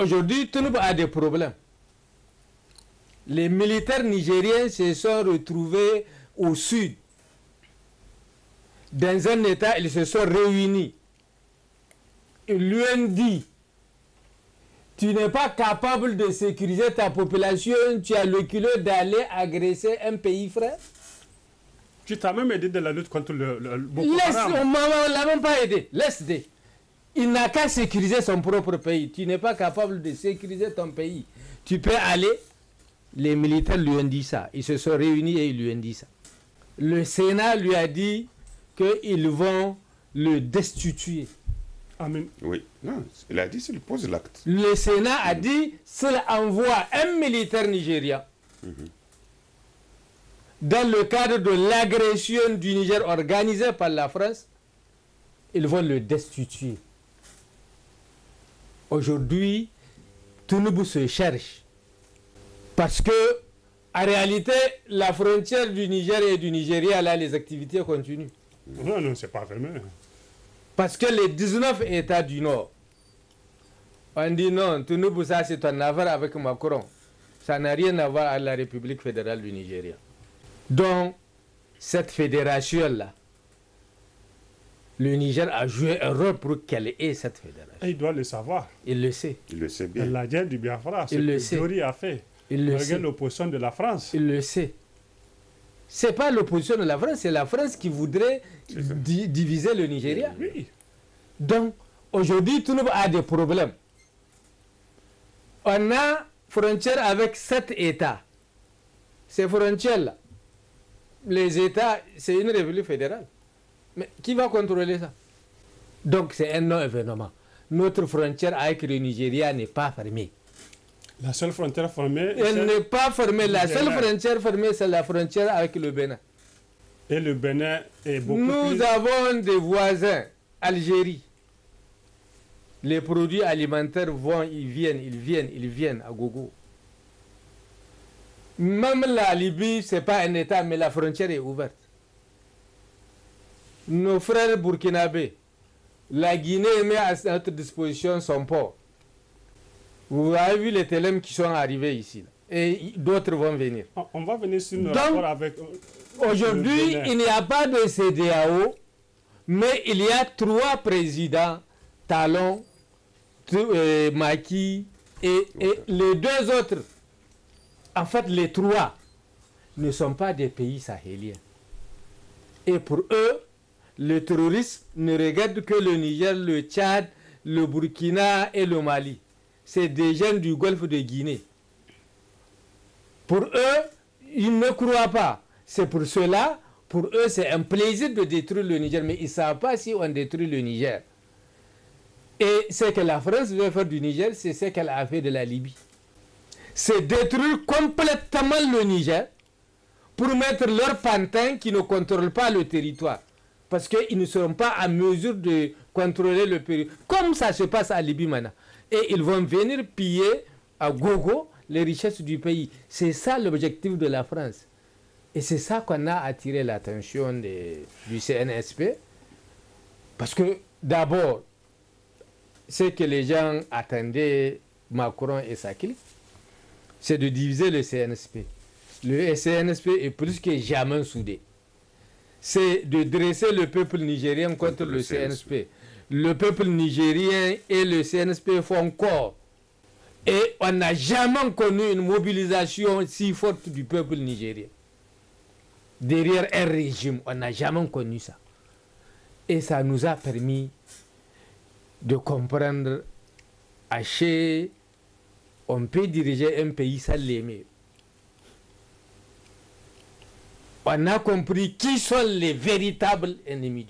Aujourd'hui, Tinubu a des problèmes. Les militaires nigériens se sont retrouvés au sud. Dans un État, ils se sont réunis. Ils lui ont dit, tu n'es pas capable de sécuriser ta population, tu as le culot d'aller agresser un pays frère. Tu t'as même aidé de la lutte contre le Boko Haram. On ne l'a même pas aidé. Laisse-le. Il n'a qu'à sécuriser son propre pays. Tu n'es pas capable de sécuriser ton pays. Tu peux aller. Les militaires lui ont dit ça. Ils se sont réunis et ils lui ont dit ça. Le Sénat lui a dit qu'ils vont le destituer. Amen. Oui, non, il a dit s'il pose l'acte. Le Sénat a dit s'il envoie un militaire nigérien dans le cadre de l'agression du Niger organisée par la France, ils vont le destituer. Aujourd'hui, Tinubu se cherche. Parce que, en réalité, la frontière du Niger et du Nigeria, là, les activités continuent. Non, non, c'est pas fermé. Parce que les 19 États du Nord, on dit non, Tinubu, ça c'est une affaire avec Macron. Ça n'a rien à voir avec la République fédérale du Nigeria. Donc, cette fédération-là, le Niger a joué un rôle pour qu'elle ait cette fédération. Et il doit le savoir. Il le sait. Il le sait bien. La guerre du Biafra, c'est il le ce sait. que Dori a fait. Il le sait. L'opposition de la France. Il le sait. Ce n'est pas l'opposition de la France, c'est la France qui voudrait diviser le Nigeria. Oui. Donc, aujourd'hui, Tinubu a des problèmes. On a frontière avec 7 États. Ces frontières-là, les États, c'est une république fédérale. Mais qui va contrôler ça? Donc, c'est un non-événement. Notre frontière avec le Nigeria n'est pas fermée. La seule frontière fermée... Elle n'est pas fermée. La seule frontière fermée, c'est la frontière avec le Bénin. Et le Bénin est beaucoup plus... Nous avons des voisins, Algérie. Les produits alimentaires vont, ils viennent à gogo. Même la Libye, ce n'est pas un État, mais la frontière est ouverte. Nos frères burkinabés, la Guinée met à notre disposition son port. Vous avez vu les télèmes qui sont arrivés ici. Là. Et d'autres vont venir. On va venir sur nos rapports avec... Aujourd'hui, il n'y a pas de CEDEAO, mais il y a 3 présidents, Talon, Macky et les 2 autres. En fait, les 3 ne sont pas des pays sahéliens. Et pour eux, le terrorisme ne regarde que le Niger, le Tchad, le Burkina et le Mali. C'est des jeunes du golfe de Guinée. Pour eux, ils ne croient pas. C'est pour cela, pour eux, c'est un plaisir de détruire le Niger, mais ils ne savent pas si on détruit le Niger. Et ce que la France veut faire du Niger, c'est ce qu'elle a fait de la Libye. C'est détruire complètement le Niger pour mettre leurs pantins qui ne contrôlent pas le territoire. Parce qu'ils ne seront pas en mesure de contrôler le pays. Comme ça se passe à Libye maintenant. Et ils vont venir piller à gogo les richesses du pays. C'est ça l'objectif de la France. Et c'est ça qu'on a attiré l'attention du CNSP. Parce que d'abord, ce que les gens attendaient, Macron et sa clique, c'est de diviser le CNSP. Le CNSP est plus que jamais soudé. C'est de dresser le peuple nigérien contre le CNSP. Le peuple nigérien et le CNSP font corps. Et on n'a jamais connu une mobilisation si forte du peuple nigérien. Derrière un régime, on n'a jamais connu ça. Et ça nous a permis de comprendre à chez on peut diriger un pays sans l'aimer. On a compris qui sont les véritables ennemis.